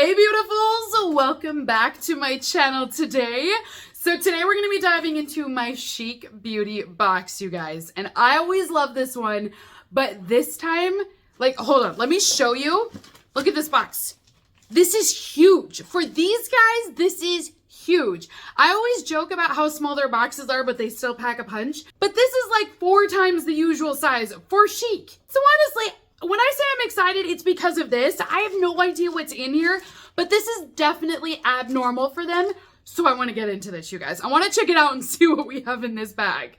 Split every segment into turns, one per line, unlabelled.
Hey beautifuls, welcome back to my channel today. So today we're going to be diving into my Chic beauty box, you guys. And I always love this one, but this time, hold on, let me show you. Look at this box. This is huge. For these guys, this is huge. I always joke about how small their boxes are, but they still pack a punch. But this is like 4 times the usual size for Chic. So honestly, when I say I'm excited, it's because of this. I have no idea what's in here, but this is definitely abnormal for them. So I want to get into this, you guys. I want to check it out and see what we have in this bag.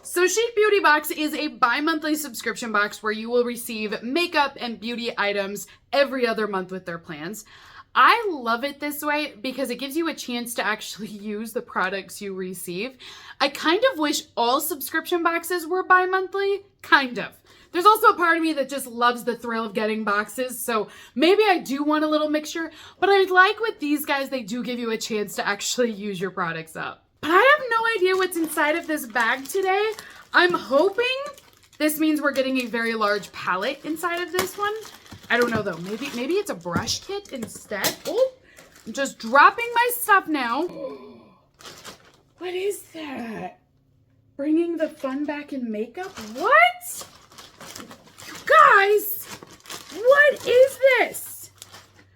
So Chic Beauty Box is a bi-monthly subscription box where you will receive makeup and beauty items every other month with their plans. I love it this way because it gives you a chance to actually use the products you receive. I kind of wish all subscription boxes were bi-monthly, kind of. There's also a part of me that just loves the thrill of getting boxes, so maybe I do want a little mixture, but I like with these guys, they do give you a chance to actually use your products up. But I have no idea what's inside of this bag today. I'm hoping this means we're getting a very large palette inside of this one. I don't know though, maybe it's a brush kit instead. Oh, I'm just dropping my stuff now. What is that? Bringing the fun back in makeup? What? You guys, what is this?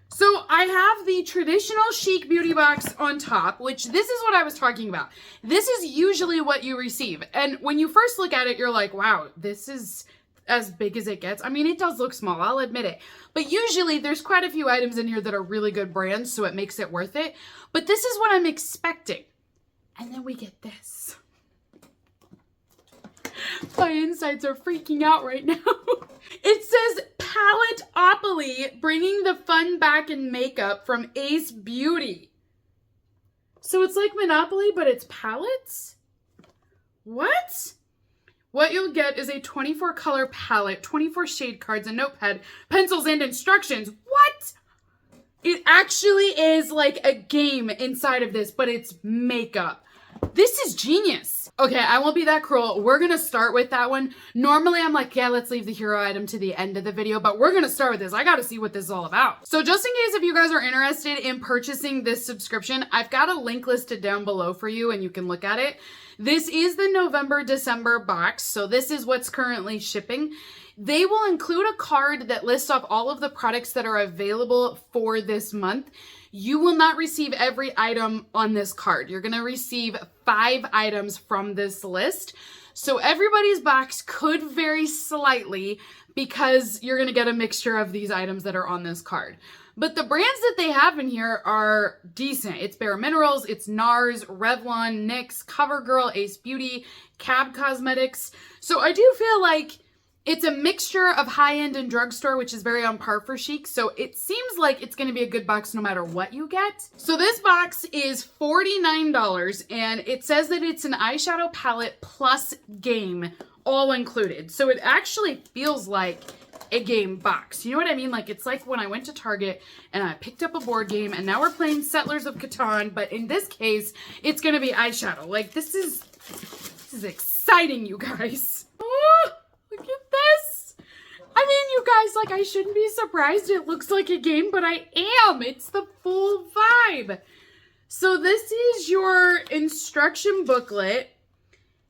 So I have the traditional Chic beauty box on top, which this is what I was talking about. This is usually what you receive. And when you first look at it, you're like, wow, this is as big as it gets. I mean, it does look small, I'll admit it. But usually there's quite a few items in here that are really good brands, so it makes it worth it. But this is what I'm expecting. And then we get this. My insides are freaking out right now. It says Palettopoly, bringing the fun back in makeup from Ace Beauty. So it's like Monopoly, but it's palettes? What? What you'll get is a 24 color palette, 24 shade cards, a notepad, pencils, and instructions. What? It actually is like a game inside of this, but it's makeup. This is genius. Okay, I won't be that cruel. We're gonna start with that one. Normally I'm like, yeah, let's leave the hero item to the end of the video, but we're gonna start with this. I gotta see what this is all about. So just in case if you guys are interested in purchasing this subscription, I've got a link listed down below for you and you can look at it. This is the November-December box, so this is what's currently shipping. They will include a card that lists off all of the products that are available for this month. You will not receive every item on this card. You're gonna receive 5 items from this list. So everybody's box could vary slightly because you're gonna get a mixture of these items that are on this card. But the brands that they have in here are decent. It's Bare Minerals, it's NARS, Revlon, NYX, CoverGirl, Ace Beauty, Cab Cosmetics. So I do feel like it's a mixture of high-end and drugstore, which is very on par for Chic. So it seems like it's going to be a good box no matter what you get. So this box is $49 and it says that it's an eyeshadow palette plus game all included. So it actually feels like a game box. You know what I mean? Like it's like when I went to Target and I picked up a board game and now we're playing Settlers of Catan, but in this case, it's going to be eyeshadow. Like this is exciting, you guys. Oh! Look at this. I mean, you guys, like, I shouldn't be surprised it looks like a game, but I am. It's the full vibe. So this is your instruction booklet,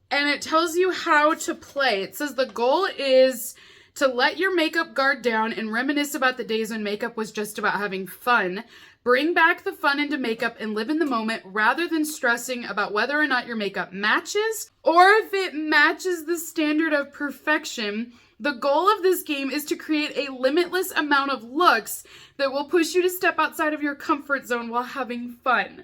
and it tells you how to play. It says the goal is to let your makeup guard down and reminisce about the days when makeup was just about having fun. Bring back the fun into makeup and live in the moment rather than stressing about whether or not your makeup matches or if it matches the standard of perfection. The goal of this game is to create a limitless amount of looks that will push you to step outside of your comfort zone while having fun.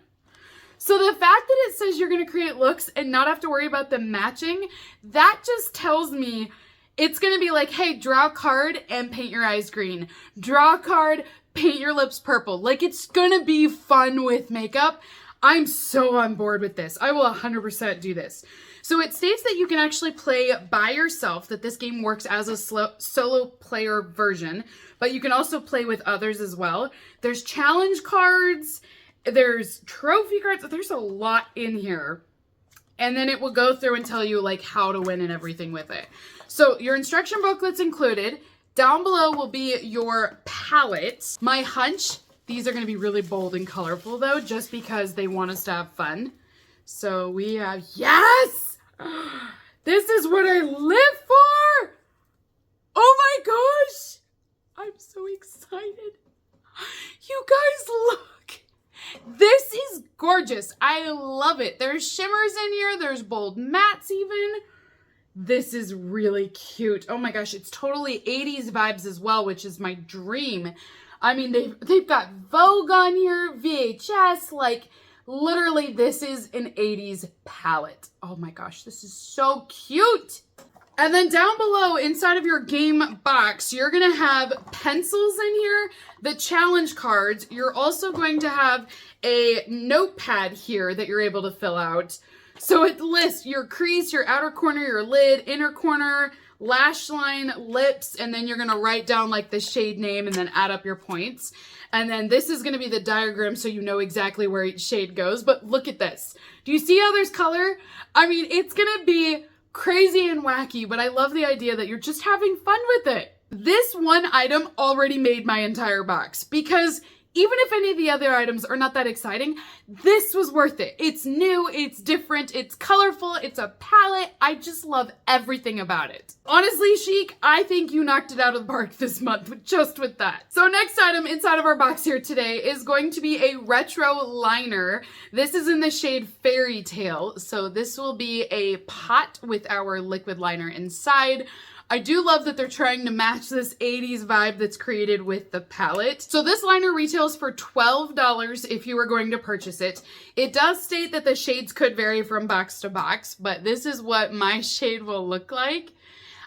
So the fact that it says you're going to create looks and not have to worry about them matching, that just tells me it's going to be like, hey, draw a card and paint your eyes green. Draw a card, paint your lips purple. Like, it's gonna be fun with makeup. I'm so on board with this. I will 100% do this. So it states that you can actually play by yourself, that this game works as a solo player version, but you can also play with others as well. There's challenge cards, there's trophy cards, there's a lot in here. and then it will go through and tell you like how to win and everything with it. So your instruction booklet's included. Down below will be your palette. My hunch, these are going to be really bold and colorful though, just because they want us to have fun. So we have, yes! This is what I live for! Oh my gosh! I'm so excited. You guys look! This is gorgeous. I love it. There's shimmers in here. There's bold mattes even. This is really cute. Oh my gosh, it's totally 80s vibes as well, which is my dream. I mean, they've got Vogue on here, VHS, like literally this is an 80s palette. Oh my gosh, this is so cute. And then down below, inside of your game box, you're going to have pencils in here, the challenge cards. You're also going to have a notepad here that you're able to fill out. So it lists your crease, your outer corner, your lid, inner corner, lash line, lips, and then you're going to write down like the shade name and then add up your points. And then this is going to be the diagram so you know exactly where each shade goes. But look at this. Do you see how there's color? I mean, it's going to be crazy and wacky, but I love the idea that you're just having fun with it. This one item already made my entire box because even if any of the other items are not that exciting, this was worth it. It's new, it's different, it's colorful, it's a palette. I just love everything about it. Honestly, Chic, I think you knocked it out of the park this month just with that. So next item inside of our box here today is going to be a retro liner. This is in the shade Fairy Tale. So this will be a pot with our liquid liner inside. I do love that they're trying to match this 80s vibe that's created with the palette. So this liner retails for $12 if you were going to purchase it. It does state that the shades could vary from box to box, but this is what my shade will look like.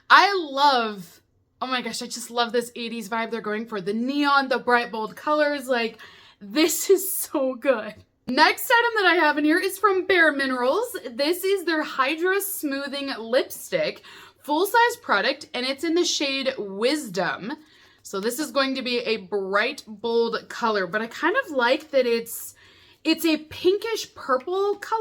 I love, oh my gosh, I just love this 80s vibe they're going for. The neon, the bright, bold colors, like this is so good. Next item that I have in here is from Bare Minerals. This is their Hydra Smoothing Lipstick. Full-size product, and it's in the shade Wisdom. So this is going to be a bright, bold color, but I kind of like that it's a pinkish purple color.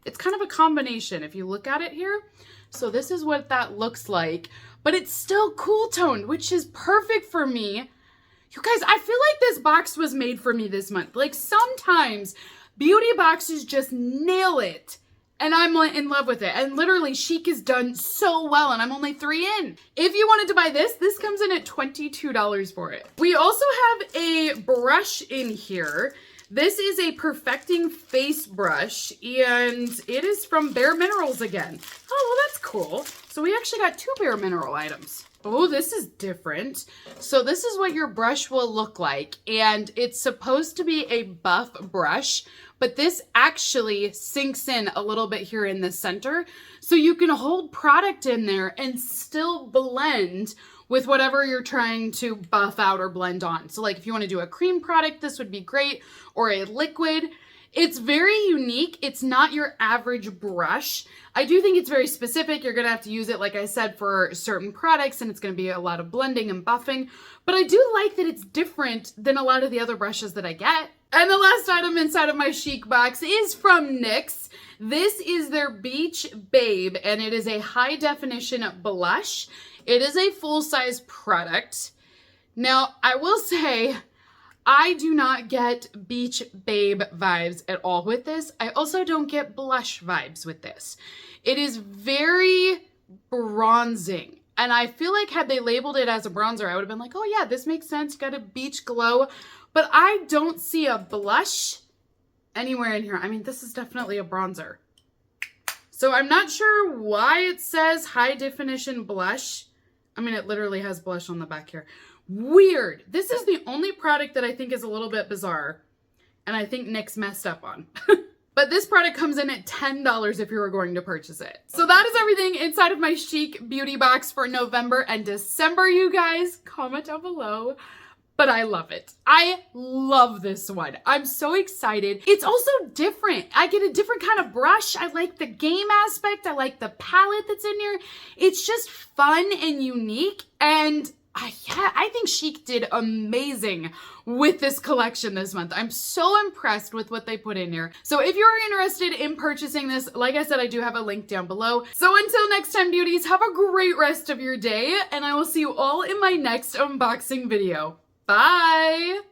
It's kind of a combination if you look at it here. So this is what that looks like, but it's still cool toned, which is perfect for me. You guys, I feel like this box was made for me this month. Like sometimes beauty boxes just nail it. And I'm in love with it. And literally, Chic is done so well, and I'm only 3 in. If you wanted to buy this, this comes in at $22 for it. We also have a brush in here. This is a Perfecting Face brush, and it is from Bare Minerals again. Oh, well, that's cool. So we actually got 2 Bare Mineral items. Oh, this is different. So this is what your brush will look like, and it's supposed to be a buff brush, but this actually sinks in a little bit here in the center, so you can hold product in there and still blend with whatever you're trying to buff out or blend on. So like if you want to do a cream product, this would be great, or a liquid. It's very unique. It's not your average brush. I do think it's very specific. You're going to have to use it, like I said, for certain products, and it's going to be a lot of blending and buffing. But I do like that it's different than a lot of the other brushes that I get. And the last item inside of my Chic box is from NYX. This is their Beach Babe, and it is a high definition blush. It is a full-size product. Now, I will say, I do not get Beach Babe vibes at all with this. I also don't get blush vibes with this. It is very bronzing. And I feel like had they labeled it as a bronzer, I would have been like, oh yeah, this makes sense. Got a beach glow. But I don't see a blush anywhere in here. I mean, this is definitely a bronzer. So I'm not sure why it says high definition blush. I mean, it literally has blush on the back here. Weird. This is the only product that I think is a little bit bizarre, and I think NYX messed up on. But this product comes in at $10 if you were going to purchase it. So that is everything inside of my Chic beauty box for November and December, you guys. Comment down below. But I love it. I love this one. I'm so excited. It's also different. I get a different kind of brush. I like the game aspect. I like the palette that's in here. It's just fun and unique, and Yeah, I think Chic did amazing with this collection this month. I'm so impressed with what they put in here. So if you're interested in purchasing this, like I said, I do have a link down below. So until next time, beauties, have a great rest of your day, and I will see you all in my next unboxing video. Bye!